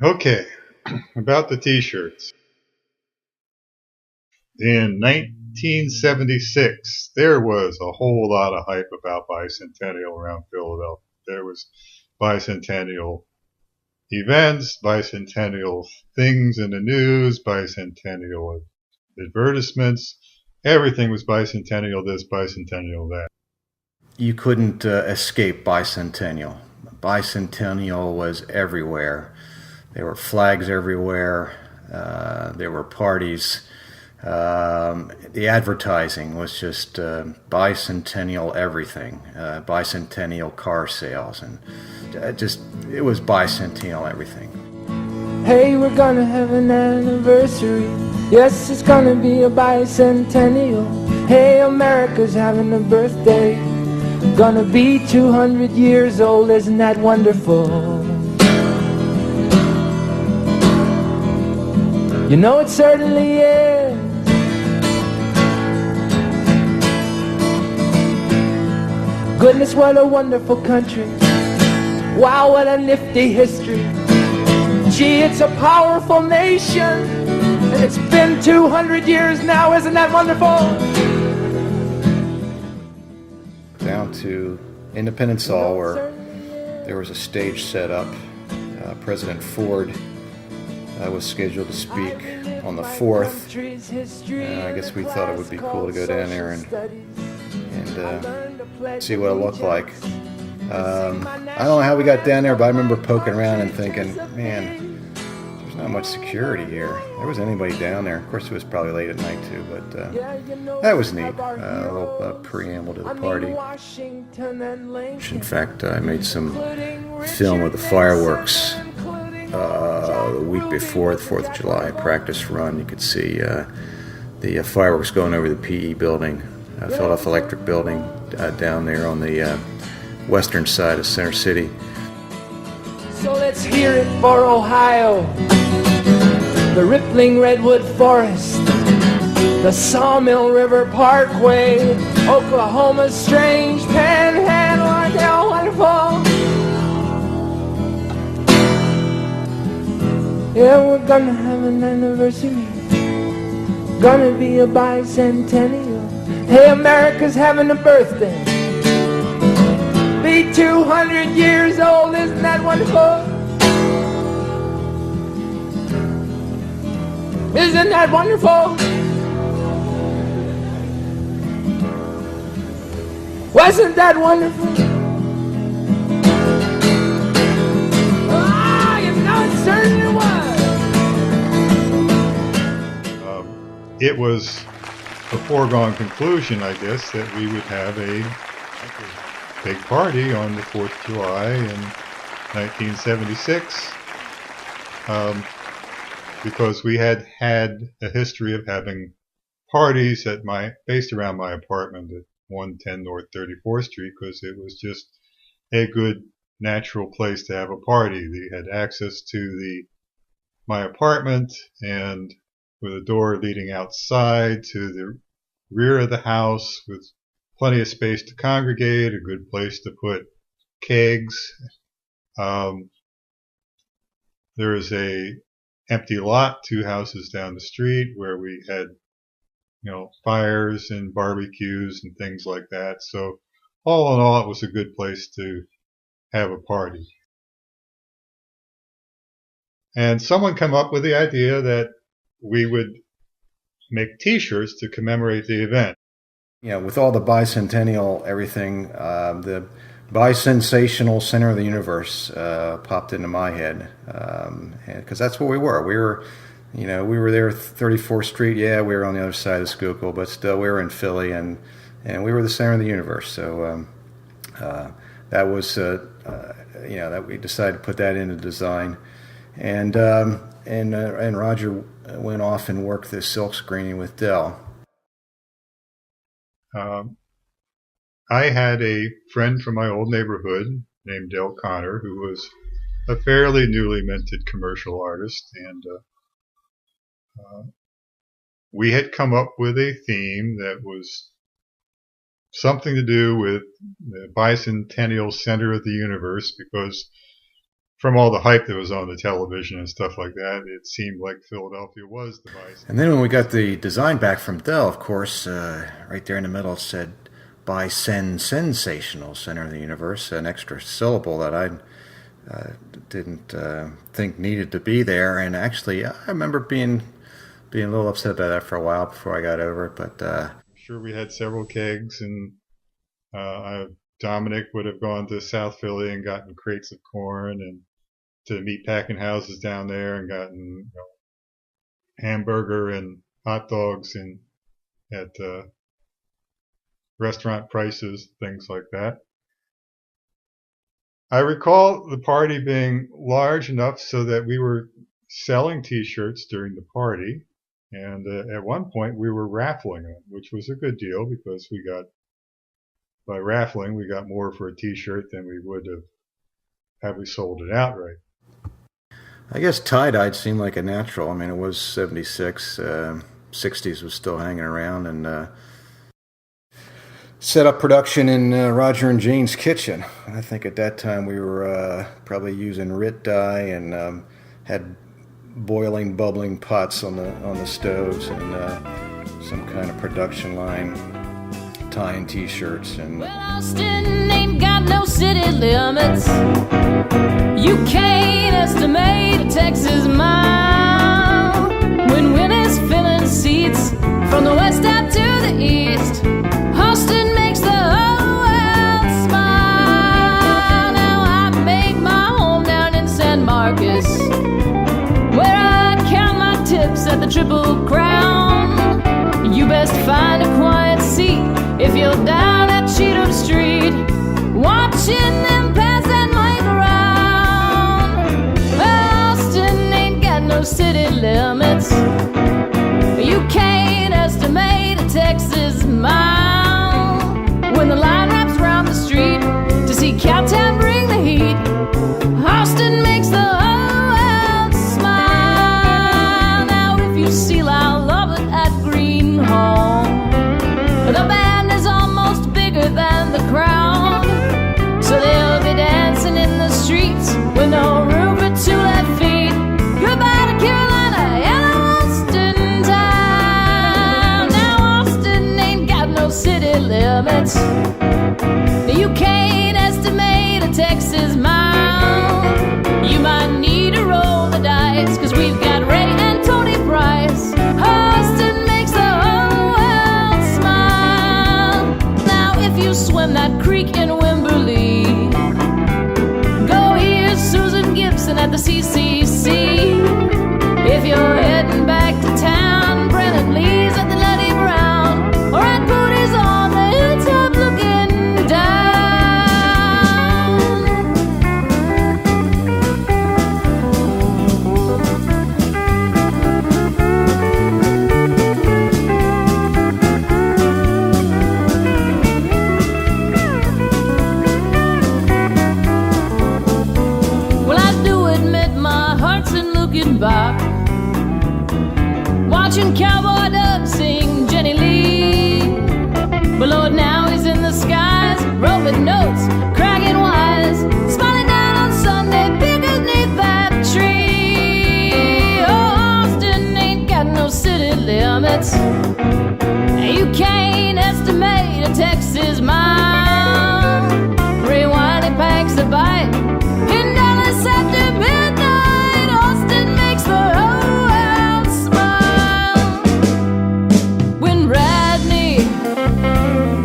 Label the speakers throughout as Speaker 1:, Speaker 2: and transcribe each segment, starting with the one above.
Speaker 1: Okay, about the t-shirts. In 1976, there was a whole lot of hype about bicentennial around Philadelphia. There was bicentennial events, bicentennial things in the news, bicentennial advertisements. Everything was bicentennial this, bicentennial that.
Speaker 2: You couldn't escape bicentennial. Bicentennial was everywhere. There were flags everywhere. There were parties. The advertising was just bicentennial everything, bicentennial car sales, and it was bicentennial everything.
Speaker 3: Hey, we're gonna have an anniversary. Yes, it's gonna be a bicentennial. Hey, America's having a birthday. Gonna be 200 years old, isn't that wonderful? You know it certainly is. Goodness, what a wonderful country. Wow, what a nifty history. Gee, it's a powerful nation, and it's been 200 years now, isn't that wonderful?
Speaker 2: Down to Independence Hall, where there was a stage set up. President Ford was scheduled to speak on the 4th. I guess we thought it would be cool to go down there and see what it looked like. I don't know how we got down there, but I remember poking around and thinking, man, there's not much security here. There was anybody down there. Of course, it was probably late at night too, but that was neat. A little preamble to the party. In fact, I made some film of the fireworks the week before the 4th of July practice run. You could see the fireworks going over the PE building, Philadelphia Electric building, down there on the western side of Center City.
Speaker 3: So let's hear it for Ohio, the rippling redwood forest, the Sawmill River Parkway, Oklahoma's strange panhandle, aren't they all wonderful? Yeah, we're gonna have an anniversary, gonna be a bicentennial. Hey, America's having a birthday. Be 200 years old, isn't that wonderful? Isn't that wonderful? Wasn't that wonderful? Ah, you know it certainly was.
Speaker 1: It was a foregone conclusion, I guess, that we would have a big party on the 4th of July in 1976, because we had a history of having parties based around my apartment at 110 North 34th Street, because it was just a good natural place to have a party. We had access to my apartment, and with a door leading outside to the rear of the house with plenty of space to congregate, a good place to put kegs. There is a empty lot 2 houses down the street where we had, fires and barbecues and things like that. So all in all, it was a good place to have a party. And someone came up with the idea that we would make t-shirts to commemorate the event.
Speaker 2: Yeah, with all the bicentennial everything, the bisensational center of the universe popped into my head, because that's what we were. We were there 34th Street. Yeah, we were on the other side of Schuylkill, but still we were in Philly, and we were the center of the universe. So that was that we decided to put that into design, and Roger went off and worked this silk screening with Dell.
Speaker 1: I had a friend from my old neighborhood named Dale Connor, who was a fairly newly minted commercial artist, and we had come up with a theme that was something to do with the bicentennial center of the universe, because from all the hype that was on the television and stuff like that, it seemed like Philadelphia was the bicentennial.
Speaker 2: And then when we got the design back from Dell, of course, right there in the middle it said Bicentennial, center of the universe, an extra syllable that I didn't think needed to be there. And actually, I remember being a little upset about that for a while before I got over it. But
Speaker 1: I'm sure we had several kegs, and Dominic would have gone to South Philly and gotten crates of corn, and to meat packing houses down there and gotten hamburger and hot dogs and at restaurant prices, things like that. I recall the party being large enough so that we were selling T-shirts during the party, and at one point we were raffling them, which was a good deal because by raffling we got more for a T-shirt than we would have had we sold it outright.
Speaker 2: I guess tie-dyed seemed like a natural. I mean, it was 76, 60s was still hanging around, and set up production in Roger and Jane's kitchen. I think at that time we were probably using RIT dye and had boiling, bubbling pots on the stoves, and some kind of production line tying T-shirts. And
Speaker 4: well, Austin ain't got no city limits. You can't estimate a Texas mile. When winners filling seats from the west out to the east, Austin makes the whole world smile. Now I make my home down in San Marcos, where I count my tips at the Triple Crown. You best find a quiet seat if you're down at Cheatham Street, watching them pass that mic around. Austin ain't got no city limits. You can't estimate a Texas mile. When the line wraps around the street to see Cowtown bring the heat, Austin makes the whole world smile. Now if you see Lyle Lovett at Green Hall, the band is almost bigger than the crowd, so they'll be dancing in the streets with no room for two left feet. Goodbye to Carolina and Austin town. Now Austin ain't got no city limits. You can't estimate a Texas mile. You might need to roll the dice, 'cause we've got Ray and Tony Price. Austin makes the whole world smile. Now if you swim that creek in Wimberley, go hear Susan Gibson at the CCC. If you're heading back to town, Brennan Lee's at the Letty Brown, or at Booty's on the hilltop looking down. Well, I do admit my heart's in looking back, watching Cowboy Doug sing Jenny Lee. But Lord, now he's in the skies, roving notes, cracking wise, smiling down on Sunday beneath that tree. Oh, Austin ain't got no city limits. You can't estimate a Texas mile. Rewind, he packs a bite in Dallas after midnight. Austin makes the whole world smile. When Radney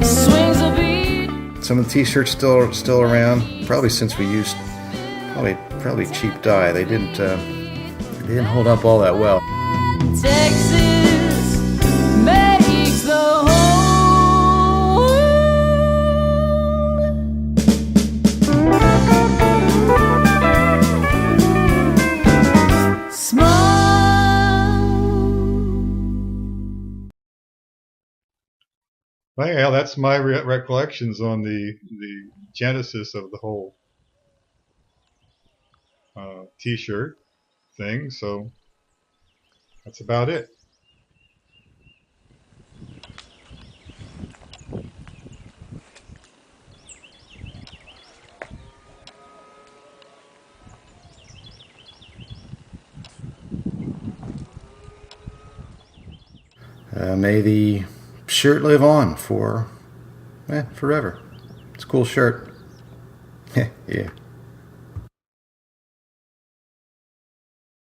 Speaker 4: swings a beat.
Speaker 2: some of the T-shirts still around. Probably since we used probably cheap dye. They didn't hold up all that well.
Speaker 4: Texas makes the whole world smile.
Speaker 1: Well, yeah, that's my recollections on the genesis of the whole T-shirt thing. So that's about it.
Speaker 2: May the shirt live on for forever. It's a cool shirt. Yeah.